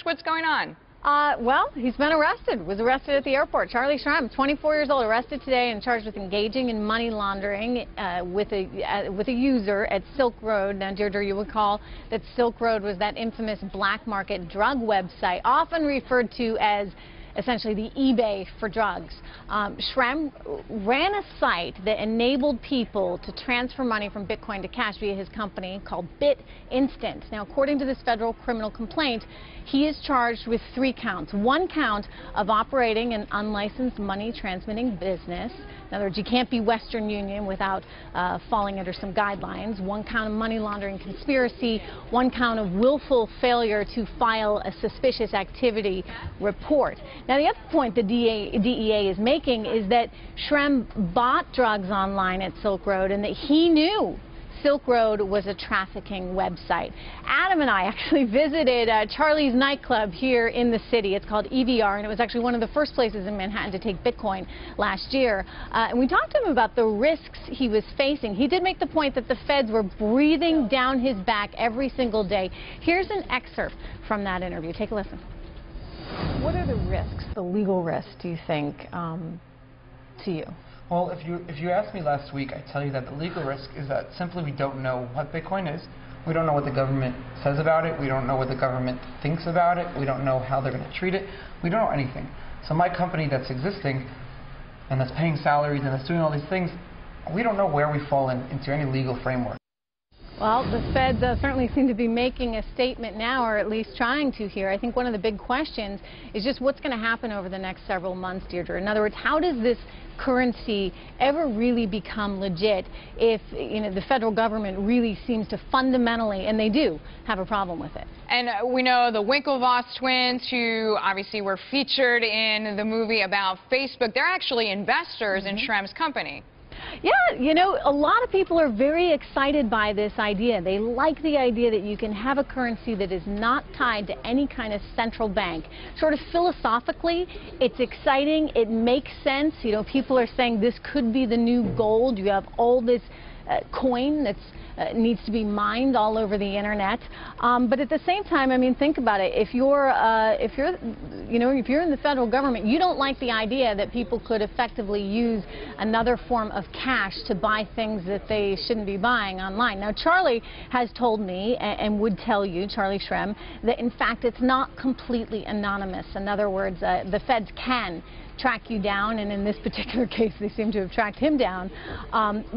What's going on? Well, he's been arrested, was arrested at the airport. Charlie Shrem, 24 years old, arrested today and charged with engaging in money laundering with a user at Silk Road. Now, Deirdre, you recall that Silk Road was that infamous black market drug website, often referred to as essentially the eBay for drugs. Shrem ran a site that enabled people to transfer money from Bitcoin to cash via his company called BitInstant. Now, according to this federal criminal complaint, he is charged with 3 counts. 1 count of operating an unlicensed money transmitting business. In other words, you can't be Western Union without falling under some guidelines. 1 count of money laundering conspiracy. 1 count of willful failure to file a suspicious activity report. Now, the other point the DEA is making is that Shrem bought drugs online at Silk Road and that he knew Silk Road was a trafficking website. Adam and I actually visited Charlie's nightclub here in the city. It's called EVR, and it was actually one of the first places in Manhattan to take Bitcoin last year. And we talked to him about the risks he was facing. He did make the point that the feds were breathing down his back every single day. Here's an excerpt from that interview. Take a listen. What are the risks, the legal risks, do you think, to you? Well, if you asked me last week, I'd tell you that the legal risk is that simply we don't know what Bitcoin is. We don't know what the government says about it. We don't know what the government thinks about it. We don't know how they're going to treat it. We don't know anything. So my company that's existing and that's paying salaries and that's doing all these things, we don't know where we fall into any legal framework. Well, the feds certainly seem to be making a statement now, or at least trying to here. I think one of the big questions is just what's going to happen over the next several months, Deirdre. In other words, how does this currency ever really become legit if, you know, the federal government really seems to fundamentally, and they do, have a problem with it? And we know the Winklevoss twins, who obviously were featured in the movie about Facebook, they're actually investors in Shrem's company. Yeah, you know, a lot of people are very excited by this idea. They like the idea that you can have a currency that is not tied to any kind of central bank. Sort of philosophically, it's exciting. It makes sense. You know, people are saying this could be the new gold. You have all this coin that's needs to be mined all over the internet, but at the same time, I mean, think about it. If you're in the federal government, you don't like the idea that people could effectively use another form of cash to buy things that they shouldn't be buying online. Now, Charlie has told me and would tell you, Charlie Shrem, that in fact it's not completely anonymous. In other words, the feds can track you down, and in this particular case they seem to have tracked him down,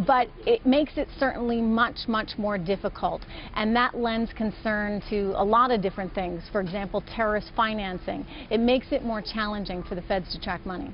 but it makes it certainly much more difficult, and that lends concern to a lot of different things. For example, terrorist financing. It makes it more challenging for the feds to track money.